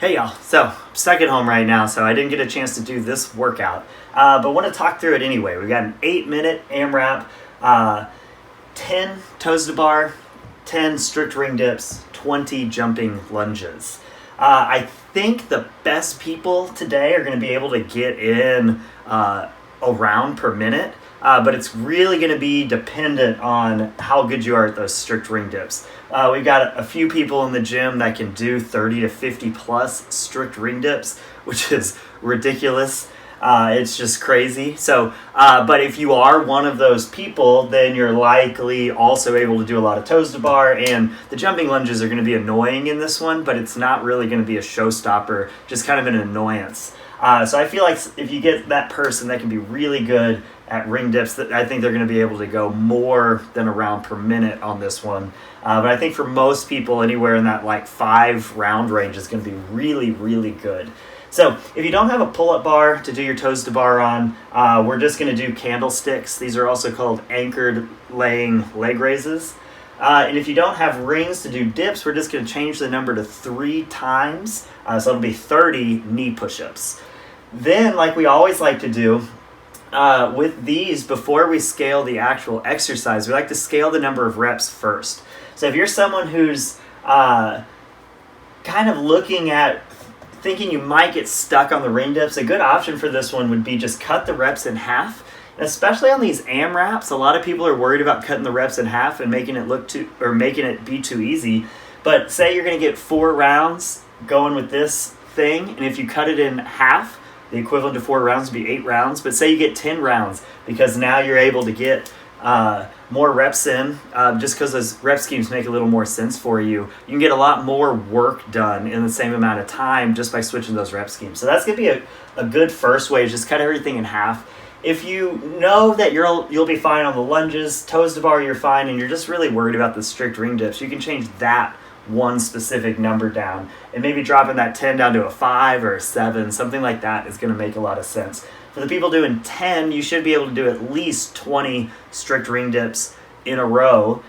Hey y'all, so I'm stuck at home right now, so I didn't get a chance to do this workout, but want to talk through it anyway. We got an 8-minute AMRAP, 10 toes to bar, 10 strict ring dips, 20 jumping lunges. I think the best people today are going to be able to get in a round per minute, but it's really going to be dependent on how good you are at those strict ring dips. We've got a few people in the gym that can do 30 to 50 plus strict ring dips, which is ridiculous. It's just crazy. So, but if you are one of those people, then you're likely also able to do a lot of toes to bar, and the jumping lunges are going to be annoying in this one, but it's not really going to be a showstopper, just kind of an annoyance. So I feel like if you get that person that can be really good at ring dips, that I think they're going to be able to go more than a round per minute on this one. But I think for most people, anywhere in that like 5 round range is going to be really, really good. So if you don't have a pull-up bar to do your toes to bar on, we're just going to do candlesticks. These are also called anchored laying leg raises. And if you don't have rings to do dips, we're just going to change the number to 3 times. So it'll be 30 knee push-ups. Then, like we always like to do, with these, before we scale the actual exercise, we like to scale the number of reps first. So if you're someone who's kind of looking at thinking you might get stuck on the ring dips, a good option for this one would be just cut the reps in half. And especially on these AMRAPs, a lot of people are worried about cutting the reps in half and making it be too easy. But say you're going to get 4 rounds going with this thing, and if you cut it in half, the equivalent to 4 rounds would be 8 rounds. But say you get 10 rounds, because now you're able to get more reps in, just because those rep schemes make a little more sense for you. You can get a lot more work done in the same amount of time just by switching those rep schemes. So that's going to be a good first way, is just cut everything in half. If you know that you'll be fine on the lunges, toes to bar you're fine, and you're just really worried about the strict ring dips, you can change that one specific number down, and maybe dropping that 10 down to a 5 or a 7, something like that is going to make a lot of sense. For the people doing 10, you should be able to do at least 20 strict ring dips in a row.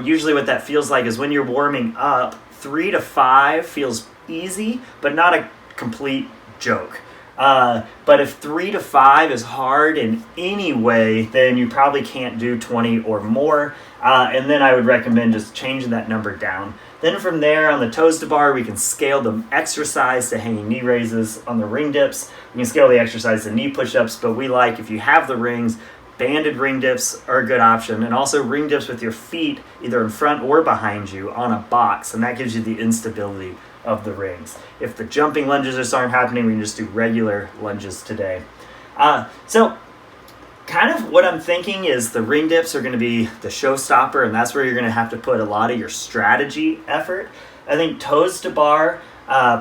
Usually what that feels like is when you're warming up, 3 to 5 feels easy, but not a complete joke. But if 3 to 5 is hard in any way, then you probably can't do 20 or more. And then I would recommend just changing that number down. Then from there, on the toes to bar, we can scale the exercise to hanging knee raises. On the ring dips, we can scale the exercise to knee push-ups, but we like, if you have the rings, banded ring dips are a good option, and also ring dips with your feet either in front or behind you on a box, and that gives you the instability of the rings. If the jumping lunges just aren't happening, we can just do regular lunges today. So kind of what I'm thinking is the ring dips are going to be the showstopper, and that's where you're going to have to put a lot of your strategy effort. I think toes to bar,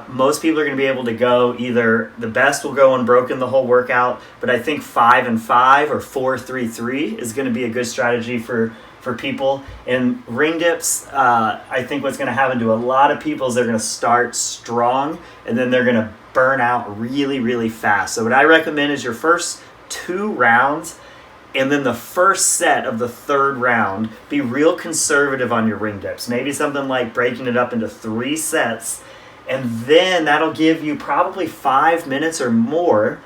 most people are going to be able to go either, the best will go unbroken the whole workout, but I think 5 and 5 or 4-3-3 is going to be a good strategy for people. And ring dips, I think what's going to happen to a lot of people is they're going to start strong, and then they're going to burn out really, really fast. So what I recommend is your first 2 rounds, and then the first set of the 3rd round, be real conservative on your ring dips. Maybe something like breaking it up into 3 sets, and then that'll give you probably 5 minutes or more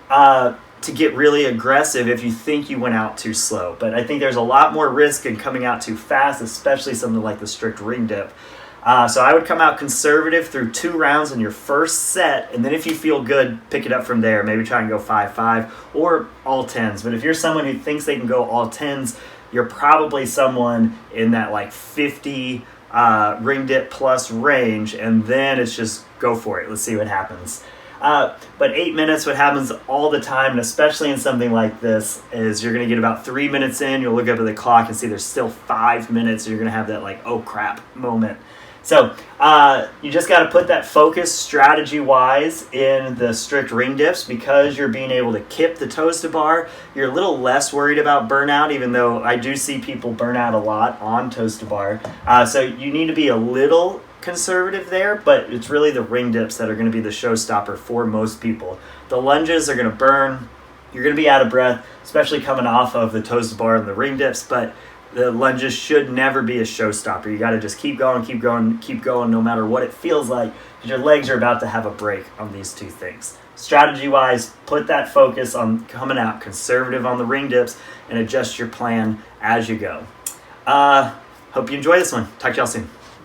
to get really aggressive if you think you went out too slow. But I think there's a lot more risk in coming out too fast, especially something like the strict ring dip. So I would come out conservative through 2 rounds in your first set, and then if you feel good, pick it up from there. Maybe try and go 5-5 or all 10s. But if you're someone who thinks they can go all 10s, you're probably someone in that like 50 ring dip plus range, and then it's just go for it. Let's see what happens. But 8 minutes, what happens all the time, and especially in something like this, is you're going to get about 3 minutes in, you'll look up at the clock and see there's still 5 minutes, and you're going to have that like, oh crap moment. So you just got to put that focus strategy-wise in the strict ring dips, because you're being able to kip the toes to bar. You're a little less worried about burnout, even though I do see people burn out a lot on toes to bar. So you need to be a little conservative there, but it's really the ring dips that are going to be the showstopper for most people. The lunges are going to burn. You're going to be out of breath, especially coming off of the toes to bar and the ring dips, but The lunges should never be a showstopper. You got to just keep going, keep going, keep going, no matter what it feels like, because your legs are about to have a break on these two things. Strategy-wise, put that focus on coming out conservative on the ring dips and adjust your plan as you go. Hope you enjoy this one. Talk to y'all soon.